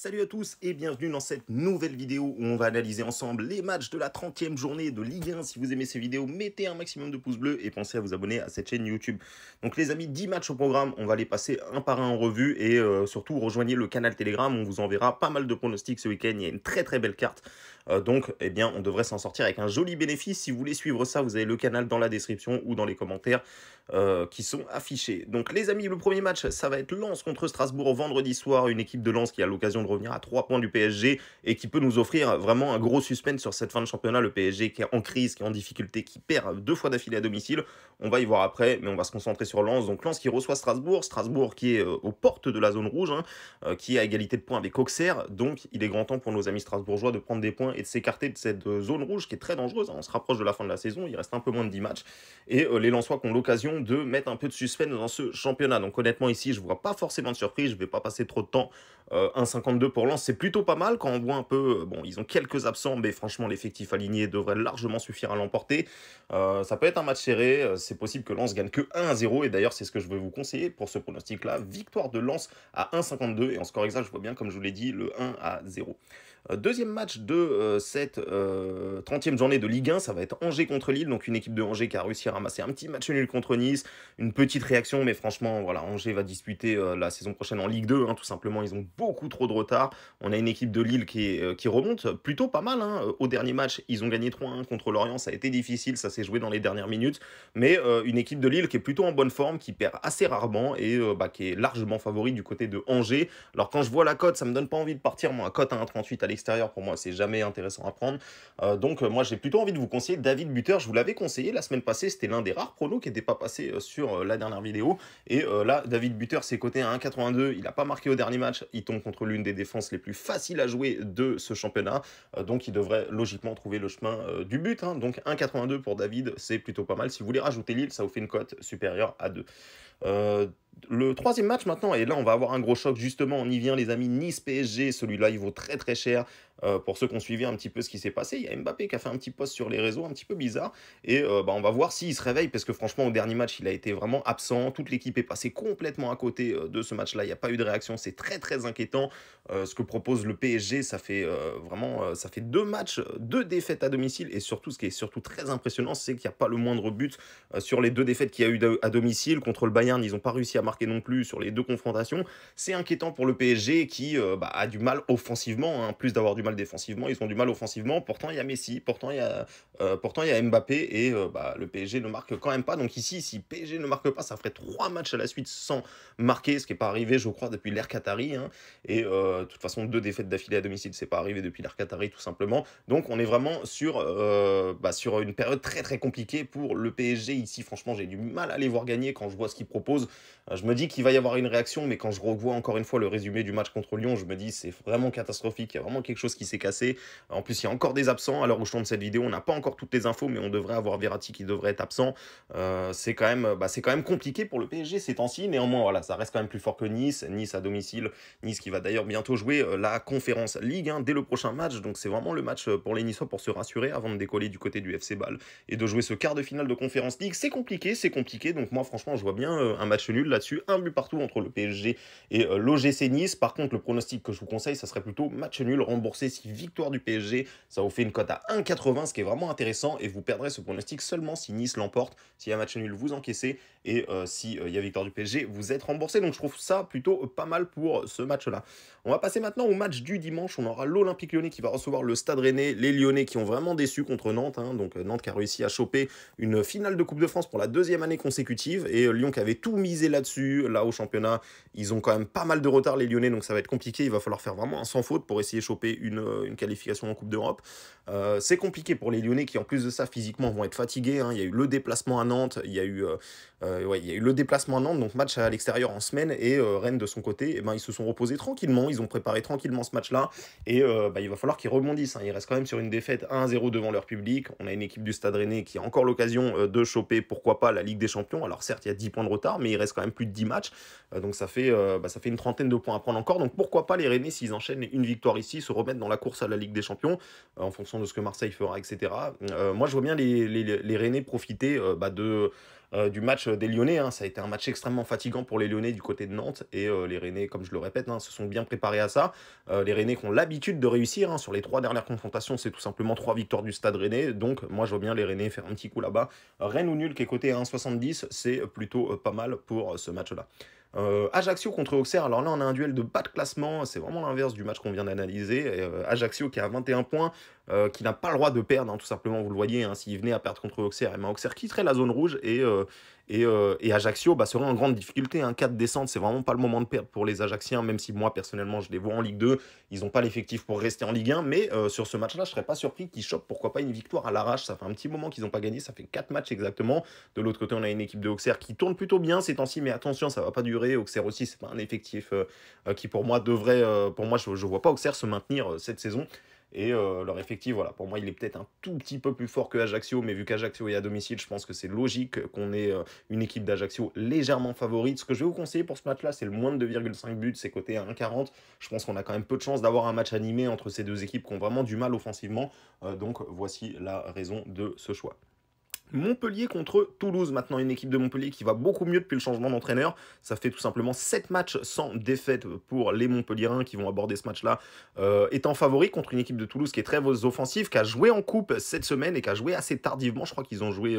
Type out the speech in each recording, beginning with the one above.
Salut à tous et bienvenue dans cette nouvelle vidéo où on va analyser ensemble les matchs de la 30e journée de Ligue 1. Si vous aimez ces vidéos, mettez un maximum de pouces bleus et pensez à vous abonner à cette chaîne YouTube. Donc les amis, 10 matchs au programme, on va les passer un par un en revue et surtout rejoignez le canal Telegram, on vous enverra pas mal de pronostics ce week-end, il y a une très belle carte. Donc eh bien on devrait s'en sortir avec un joli bénéfice. Si vous voulez suivre ça, vous avez le canal dans la description ou dans les commentaires qui sont affichés. Donc les amis, le premier match, ça va être Lens contre Strasbourg vendredi soir, une équipe de Lens qui a l'occasion de revenir à 3 points du PSG et qui peut nous offrir vraiment un gros suspense sur cette fin de championnat. Le PSG qui est en crise, qui est en difficulté, qui perd 2 fois d'affilée à domicile. On va y voir après, mais on va se concentrer sur Lens. Donc Lens qui reçoit Strasbourg, Strasbourg qui est aux portes de la zone rouge, qui est à égalité de points avec Auxerre. Donc il est grand temps pour nos amis strasbourgeois de prendre des points et de s'écarter de cette zone rouge qui est très dangereuse. On se rapproche de la fin de la saison, il reste un peu moins de 10 matchs. Et les Lensois qui ont l'occasion de mettre un peu de suspense dans ce championnat. Donc honnêtement ici, je ne vois pas forcément de surprise, je ne vais pas passer trop de temps. 1,52 pour Lens, c'est plutôt pas mal quand on voit un peu, bon, ils ont quelques absents, mais franchement, l'effectif aligné devrait largement suffire à l'emporter. Ça peut être un match serré, c'est possible que Lens gagne que 1-0, et d'ailleurs, c'est ce que je vais vous conseiller pour ce pronostic-là. Victoire de Lens à 1,52, et en score exact, je vois bien, comme je vous l'ai dit, le 1-0. Deuxième match de cette 30e journée de Ligue 1, ça va être Angers contre Lille, donc une équipe de Angers qui a réussi à ramasser un petit match nul contre Nice, une petite réaction, mais franchement, voilà, Angers va disputer la saison prochaine en Ligue 2, tout simplement, ils ont beaucoup trop de retard. On a une équipe de Lille qui remonte plutôt pas mal, Au dernier match, ils ont gagné 3-1 contre Lorient, ça a été difficile, ça s'est joué dans les dernières minutes, mais une équipe de Lille qui est plutôt en bonne forme, qui perd assez rarement et qui est largement favori du côté de Angers. Alors quand je vois la cote, ça me donne pas envie de partir, moi, cote à 1,38 à l'extérieur, pour moi, c'est jamais intéressant à prendre. Donc moi, j'ai plutôt envie de vous conseiller David Buteur. Je vous l'avais conseillé la semaine passée, c'était l'un des rares pronos qui n'était pas passé sur la dernière vidéo. Et là, David Buteur, c'est coté à 1,82. Il n'a pas marqué au dernier match. Il tombe contre l'une des défenses les plus faciles à jouer de ce championnat. Donc il devrait logiquement trouver le chemin du but. Donc 1,82 pour David, c'est plutôt pas mal. Si vous voulez rajouter Lille, ça vous fait une cote supérieure à 2. Le troisième match maintenant, et là on va avoir un gros choc justement, on y vient les amis, Nice-PSG, celui-là il vaut très cher. Pour ceux qui ont suivi un petit peu ce qui s'est passé, il y a Mbappé qui a fait un petit post sur les réseaux un petit peu bizarre, et on va voir s'il se réveille, parce que franchement au dernier match il a été vraiment absent, toute l'équipe est passée complètement à côté de ce match-là, il n'y a pas eu de réaction, c'est très inquiétant. Ce que propose le PSG, ça fait vraiment, ça fait 2 matchs, 2 défaites à domicile, et surtout ce qui est surtout très impressionnant, c'est qu'il n'y a pas le moindre but sur les 2 défaites qu'il y a eu à domicile. Contre le Bayern, ils n'ont pas réussi à marquer non plus sur les 2 confrontations. C'est inquiétant pour le PSG qui a du mal offensivement, plus d'avoir du mal défensivement, ils ont du mal offensivement. Pourtant il y a Messi, pourtant il y a Mbappé, et le PSG ne marque quand même pas. Donc ici, si PSG ne marque pas, ça ferait 3 matchs à la suite sans marquer, ce qui n'est pas arrivé, je crois, depuis l'ère Qatari. Et de toute façon, 2 défaites d'affilée à domicile, c'est pas arrivé depuis l'ère Qatari, tout simplement. Donc on est vraiment sur une période très compliquée pour le PSG ici. Franchement, j'ai du mal à les voir gagner quand je vois ce qu'ils proposent. Je me dis qu'il va y avoir une réaction, mais quand je revois encore une fois le résumé du match contre Lyon, je me dis c'est vraiment catastrophique, il y a vraiment quelque chose qui s'est cassé. En plus, il y a encore des absents. À l'heure où je tourne cette vidéo, on n'a pas encore toutes les infos, mais on devrait avoir Verratti qui devrait être absent. C'est quand même compliqué pour le PSG ces temps-ci. Néanmoins, voilà, ça reste quand même plus fort que Nice. Nice à domicile. Nice qui va d'ailleurs bientôt jouer la Conférence League dès le prochain match. Donc c'est vraiment le match pour les Niçois pour se rassurer avant de décoller du côté du FC Bâle et de jouer ce quart de finale de Conférence League. C'est compliqué. Donc moi, franchement, je vois bien un match nul là-dessus. Un but partout entre le PSG et l'OGC Nice. Par contre, le pronostic que je vous conseille, ça serait plutôt match nul remboursé si victoire du PSG. Ça vous fait une cote à 1,80, ce qui est vraiment intéressant. Et vous perdrez ce pronostic seulement si Nice l'emporte. S'il y a match nul, vous encaissez. Et si il y a victoire du PSG, vous êtes remboursé. Donc je trouve ça plutôt pas mal pour ce match-là. On va passer maintenant au match du dimanche. On aura l'Olympique Lyonnais qui va recevoir le Stade Rennais. Les Lyonnais qui ont vraiment déçu contre Nantes. Donc Nantes qui a réussi à choper une finale de Coupe de France pour la 2e année consécutive. Et Lyon qui avait tout misé là-dessus. Là au championnat, ils ont quand même pas mal de retard les Lyonnais. Donc ça va être compliqué. Il va falloir faire vraiment un sans faute pour essayer de choper une qualification en Coupe d'Europe. C'est compliqué pour les Lyonnais qui en plus de ça physiquement vont être fatigués. Il y a eu le déplacement à Nantes. Il y a eu le déplacement à Nantes. Donc match à l'extérieur en semaine. Et Rennes de son côté, ils se sont reposés tranquillement. Ils ont préparé tranquillement ce match-là. Et il va falloir qu'ils rebondissent. Ils restent quand même sur une défaite 1-0 devant leur public. On a une équipe du Stade Rennais qui a encore l'occasion de choper, pourquoi pas, la Ligue des Champions. Alors certes, il y a 10 points de retard, mais il reste quand même plus de 10 matchs. Donc ça fait une trentaine de points à prendre encore. Donc pourquoi pas les Rennais, s'ils enchaînent une victoire ici, se remettre dans la course à la Ligue des Champions, en fonction de ce que Marseille fera, etc. Moi, je vois bien les Rennais profiter du match des Lyonnais. Hein. Ça a été un match extrêmement fatigant pour les Lyonnais du côté de Nantes. Et les Rennais, comme je le répète, hein, se sont bien préparés à ça. Les Rennais qui ont l'habitude de réussir. Hein. Sur les 3 dernières confrontations, c'est tout simplement 3 victoires du Stade Rennais. Donc moi, je vois bien les Rennais faire un petit coup là-bas. Rennes ou nul qui est coté à 1,70, c'est plutôt pas mal pour ce match-là. Ajaccio contre Auxerre, alors là on a un duel de bas de classement, c'est vraiment l'inverse du match qu'on vient d'analyser. Ajaccio qui a 21 points, qui n'a pas le droit de perdre, hein, tout simplement, vous le voyez, hein, s'il venait à perdre contre Auxerre, et ben, Auxerre quitterait la zone rouge et Ajaccio bah, serait en grande difficulté. Un 4 descente, c'est vraiment pas le moment de perdre pour les Ajacciens, même si moi personnellement je les vois en Ligue 2, ils n'ont pas l'effectif pour rester en Ligue 1, mais sur ce match-là, je serais pas surpris qu'ils chopent pourquoi pas une victoire à l'arrache. Ça fait un petit moment qu'ils n'ont pas gagné, ça fait 4 matchs exactement. De l'autre côté, on a une équipe de Auxerre qui tourne plutôt bien ces temps-ci, mais attention, ça va pas durer. Auxerre aussi, c'est pas un effectif qui pour moi devrait, pour moi je vois pas Auxerre se maintenir cette saison. Et leur effectif, voilà, pour moi, il est peut-être un tout petit peu plus fort que Ajaccio, mais vu qu'Ajaccio est à domicile, je pense que c'est logique qu'on ait une équipe d'Ajaccio légèrement favorite. Ce que je vais vous conseiller pour ce match-là, c'est le moins de 2,5 buts, c'est coté à 1,40. Je pense qu'on a quand même peu de chances d'avoir un match animé entre ces deux équipes qui ont vraiment du mal offensivement. Donc voici la raison de ce choix. Montpellier contre Toulouse, maintenant une équipe de Montpellier qui va beaucoup mieux depuis le changement d'entraîneur. Ça fait tout simplement 7 matchs sans défaite pour les Montpelliérains qui vont aborder ce match-là, étant favoris contre une équipe de Toulouse qui est très offensive, qui a joué en coupe cette semaine et qui a joué assez tardivement. Je crois qu'ils ont joué,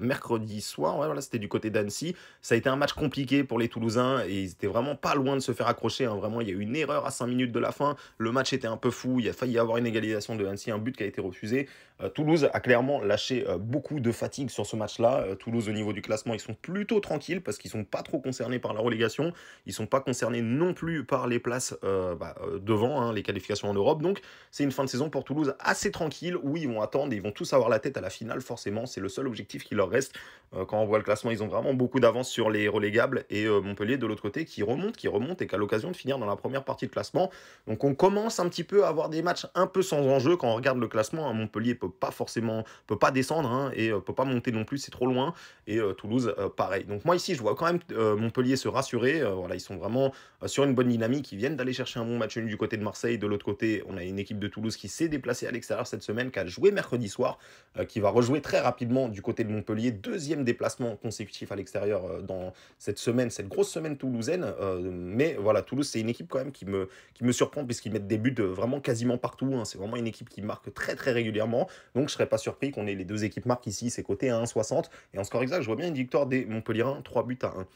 mercredi soir, ouais, voilà, c'était du côté d'Annecy. Ça a été un match compliqué pour les Toulousains et ils étaient vraiment pas loin de se faire accrocher. Hein. Vraiment, il y a eu une erreur à 5 minutes de la fin. Le match était un peu fou, il a failli y avoir une égalisation de Annecy, un but qui a été refusé. Toulouse a clairement lâché beaucoup de fatigue sur ce match-là. Toulouse, au niveau du classement, ils sont plutôt tranquilles parce qu'ils ne sont pas trop concernés par la relégation. Ils ne sont pas concernés non plus par les places devant, hein, les qualifications en Europe. Donc, c'est une fin de saison pour Toulouse assez tranquille où ils vont attendre et ils vont tous avoir la tête à la finale, forcément. C'est le seul objectif qui leur reste. Quand on voit le classement, ils ont vraiment beaucoup d'avance sur les relégables. Et Montpellier, de l'autre côté, qui remonte et qui a l'occasion de finir dans la première partie de classement. Donc, on commence un petit peu à avoir des matchs un peu sans enjeu. Quand on regarde le classement, hein, Montpellier peut pas descendre hein, et peut pas monter non plus, c'est trop loin. Et Toulouse, pareil. Donc moi ici, je vois quand même Montpellier se rassurer. Voilà, ils sont vraiment sur une bonne dynamique. Ils viennent d'aller chercher un bon match nul du côté de Marseille. De l'autre côté, on a une équipe de Toulouse qui s'est déplacée à l'extérieur cette semaine, qui a joué mercredi soir, qui va rejouer très rapidement du côté de Montpellier. Deuxième déplacement consécutif à l'extérieur dans cette semaine, cette grosse semaine toulousaine. Mais voilà, Toulouse, c'est une équipe quand même qui me surprend puisqu'ils mettent des buts vraiment quasiment partout. Hein. C'est vraiment une équipe qui marque très très régulièrement. Donc je serais pas surpris qu'on ait les deux équipes marquent ici, c'est coté à 1,60. Et en score exact, je vois bien une victoire des Montpelliérains, 3 buts à 1.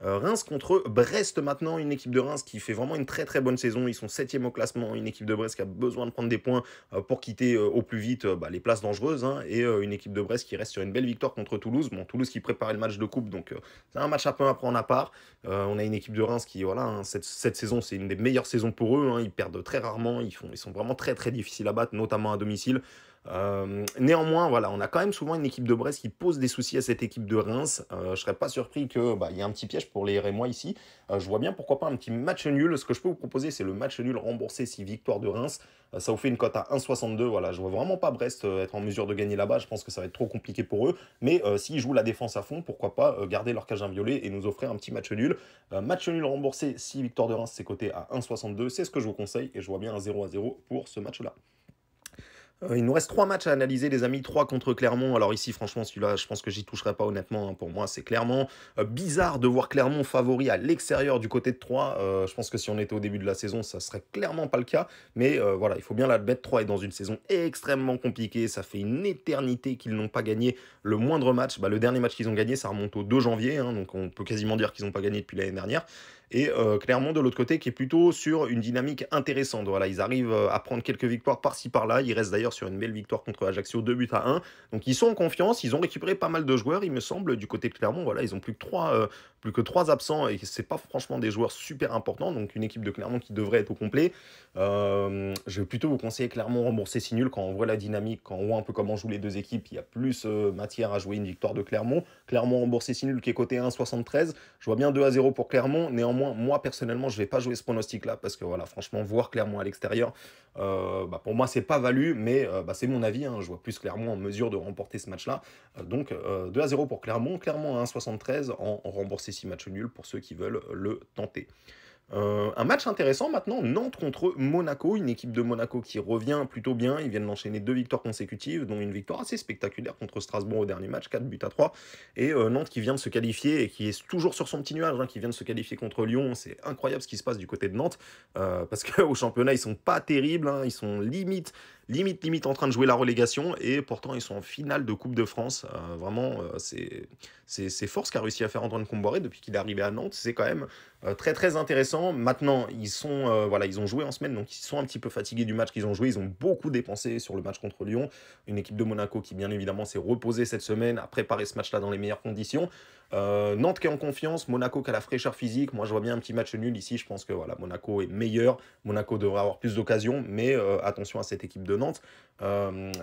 Reims contre Brest maintenant, une équipe de Reims qui fait vraiment une très très bonne saison. Ils sont 7e au classement, une équipe de Brest qui a besoin de prendre des points pour quitter au plus vite les places dangereuses. Hein, et une équipe de Brest qui reste sur une belle victoire contre Toulouse. Bon, Toulouse qui prépare le match de coupe, donc c'est un match un peu à prendre à part. On a une équipe de Reims qui, voilà, hein, cette saison, c'est une des meilleures saisons pour eux. Hein, ils perdent très rarement, ils sont vraiment très très difficiles à battre, notamment à domicile. Néanmoins, voilà, on a quand même souvent une équipe de Brest qui pose des soucis à cette équipe de Reims. Je serais pas surpris qu'il y ait un petit piège pour les Rémois ici. Je vois bien pourquoi pas un petit match nul. Ce que je peux vous proposer, c'est le match nul remboursé si victoire de Reims. Ça vous fait une cote à 1,62. Voilà, je vois vraiment pas Brest être en mesure de gagner là-bas. Je pense que ça va être trop compliqué pour eux. Mais s'ils jouent la défense à fond, pourquoi pas garder leur cage inviolée et nous offrir un petit match nul. Match nul remboursé si victoire de Reims, c'est coté à 1,62. C'est ce que je vous conseille et je vois bien un 0-0 pour ce match-là. Il nous reste 3 matchs à analyser, les amis. 3 contre Clermont. Alors ici, franchement, celui-là, je pense que j'y toucherai pas honnêtement. Hein. Pour moi, c'est Clermont. Bizarre de voir Clermont favori à l'extérieur du côté de Troyes. Je pense que si on était au début de la saison, ça serait clairement pas le cas. Mais voilà, il faut bien l'admettre. Troyes est dans une saison extrêmement compliquée. Ça fait une éternité qu'ils n'ont pas gagné le moindre match. Le dernier match qu'ils ont gagné, ça remonte au 2 janvier. Hein, donc on peut quasiment dire qu'ils n'ont pas gagné depuis l'année dernière. Et Clermont de l'autre côté qui est plutôt sur une dynamique intéressante. Voilà, ils arrivent à prendre quelques victoires par-ci par-là. Ils restent d'ailleurs sur une belle victoire contre Ajaccio, 2 buts à 1. Donc ils sont en confiance, ils ont récupéré pas mal de joueurs, il me semble, du côté de Clermont. Voilà, ils ont plus que 3 absents et c'est pas franchement des joueurs super importants. Donc une équipe de Clermont qui devrait être au complet. Je vais plutôt vous conseiller Clermont rembourser si nul quand on voit la dynamique, quand on voit un peu comment jouent les deux équipes. Il y a plus matière à jouer une victoire de Clermont. Clermont rembourser si nul qui est coté 1,73. Je vois bien 2-0 pour Clermont. Néanmoins, moi personnellement, je vais pas jouer ce pronostic-là parce que voilà, franchement, voir Clermont à l'extérieur, pour moi, c'est pas valu, mais c'est mon avis. Hein, je vois plus Clermont en mesure de remporter ce match-là. Donc 2-0 pour Clermont. Clermont à 1,73 en remboursé 6 matchs nuls pour ceux qui veulent le tenter. Un match intéressant maintenant, Nantes contre Monaco, une équipe de Monaco qui revient plutôt bien. Ils viennent d'enchaîner 2 victoires consécutives, dont une victoire assez spectaculaire contre Strasbourg au dernier match, 4 buts à 3. Et Nantes qui vient de se qualifier et qui est toujours sur son petit nuage, hein, qui vient de se qualifier contre Lyon. C'est incroyable ce qui se passe du côté de Nantes, parce qu'au championnat, ils sont pas terribles, hein, ils sont limite en train de jouer la relégation, et pourtant ils sont en finale de Coupe de France. Vraiment, c'est fort ce qu'a réussi à faire Antoine Comboiré depuis qu'il est arrivé à Nantes. C'est quand même très intéressant. Maintenant, voilà, ils ont joué en semaine, donc ils sont un petit peu fatigués du match qu'ils ont joué. Ils ont beaucoup dépensé sur le match contre Lyon. Une équipe de Monaco qui, bien évidemment, s'est reposée cette semaine, a préparé ce match-là dans les meilleures conditions. Nantes qui est en confiance, Monaco qui a la fraîcheur physique. Moi, je vois bien un petit match nul ici. Je pense que voilà, Monaco est meilleur. Monaco devrait avoir plus d'occasions, mais attention à cette équipe de Nantes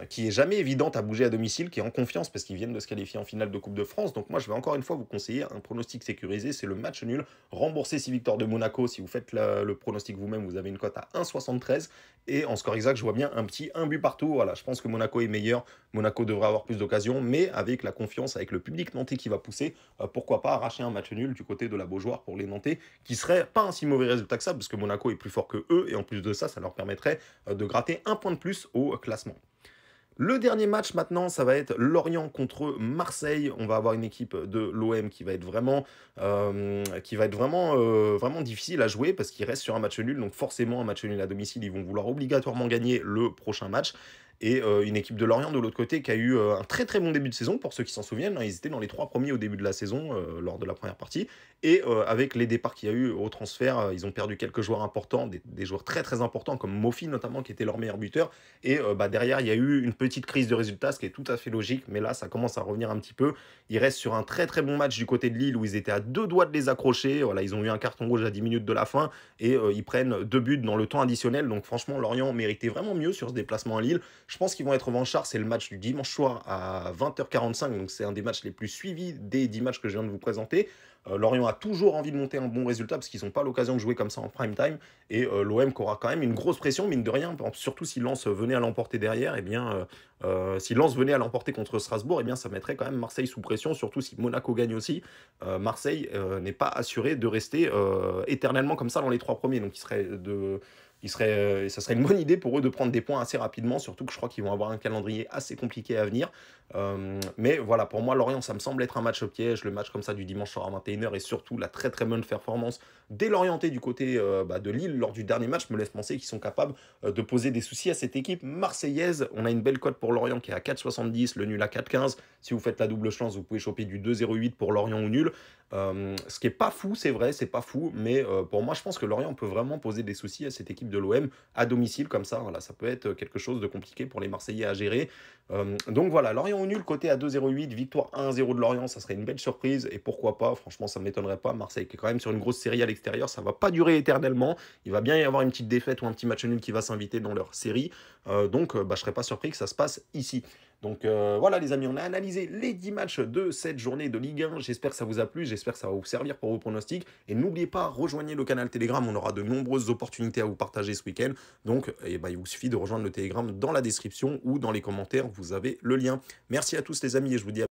qui est jamais évidente à bouger à domicile, qui est en confiance parce qu'ils viennent de se qualifier en finale de Coupe de France. Donc moi, je vais encore une fois vous conseiller un pronostic sécurisé, c'est le match nul. Remboursez 6 victoires de Monaco. Si vous faites le pronostic vous-même, vous avez une cote à 1,73. Et en score exact, je vois bien un petit 1 but partout. Voilà, je pense que Monaco est meilleur. Monaco devrait avoir plus d'occasions, mais avec la confiance, avec le public nantais qui va pousser, pourquoi pas arracher un match nul du côté de la Beaujoire pour les Nantais, qui serait pas un si mauvais résultat que ça, parce que Monaco est plus fort que eux, et en plus de ça, ça leur permettrait de gratter un point de plus au classement. Le dernier match maintenant, ça va être Lorient contre Marseille. On va avoir une équipe de l'OM qui va être vraiment difficile à jouer parce qu'il reste sur un match nul. Donc forcément, un match nul à domicile, ils vont vouloir obligatoirement gagner le prochain match. Et une équipe de Lorient de l'autre côté qui a eu un très bon début de saison, pour ceux qui s'en souviennent, hein, ils étaient dans les 3 premiers au début de la saison, lors de la première partie. Et avec les départs qu'il y a eu au transfert, ils ont perdu quelques joueurs importants, des joueurs très importants comme Mofi notamment, qui était leur meilleur buteur. Et derrière, il y a eu une petite crise de résultats, ce qui est tout à fait logique, mais là, ça commence à revenir un petit peu. Ils restent sur un très bon match du côté de Lille, où ils étaient à 2 doigts de les accrocher. Voilà, ils ont eu un carton rouge à 10 minutes de la fin, et ils prennent 2 buts dans le temps additionnel. Donc franchement, Lorient méritait vraiment mieux sur ce déplacement à Lille. Je pense qu'ils vont être revanchards. C'est le match du dimanche soir à 20h45, donc c'est un des matchs les plus suivis des 10 matchs que je viens de vous présenter. Lorient a toujours envie de monter un bon résultat parce qu'ils n'ont pas l'occasion de jouer comme ça en prime time. Et l'OM qui aura quand même une grosse pression, mine de rien, surtout si Lens venait à l'emporter derrière. Et bien, si Lens venait à l'emporter contre Strasbourg, et bien, ça mettrait quand même Marseille sous pression, surtout si Monaco gagne aussi. Marseille n'est pas assuré de rester éternellement comme ça dans les 3 premiers. Donc ça serait une bonne idée pour eux de prendre des points assez rapidement, surtout que je crois qu'ils vont avoir un calendrier assez compliqué à venir. Mais voilà, pour moi, Lorient, ça me semble être un match piège. Le match comme ça du dimanche soir à 21h, et surtout la très bonne performance des Lorientais du côté de Lille lors du dernier match me laisse penser qu'ils sont capables de poser des soucis à cette équipe marseillaise. On a une belle cote pour Lorient qui est à 4,70, le nul à 4,15. Si vous faites la double chance, vous pouvez choper du 2,08 pour Lorient ou nul. Ce qui est pas fou, c'est vrai, c'est pas fou, mais pour moi, je pense que Lorient peut vraiment poser des soucis à cette équipe de l'OM à domicile comme ça. Voilà, ça peut être quelque chose de compliqué pour les Marseillais à gérer. Donc voilà, Lorient au nul, côté à 2,08, victoire 1-0 de Lorient, ça serait une belle surprise, et pourquoi pas, franchement, ça ne m'étonnerait pas. Marseille qui est quand même sur une grosse série à l'extérieur, ça va pas durer éternellement. Il va bien y avoir une petite défaite ou un petit match nul qui va s'inviter dans leur série. Donc je serais pas surpris que ça se passe ici. Donc voilà les amis, on a analysé les 10 matchs de cette journée de Ligue 1. J'espère que ça vous a plu, j'espère que ça va vous servir pour vos pronostics. Et n'oubliez pas, rejoignez le canal Telegram, on aura de nombreuses opportunités à vous partager ce week-end. Donc il vous suffit de rejoindre le Telegram dans la description ou dans les commentaires, vous avez le lien. Merci à tous les amis et je vous dis à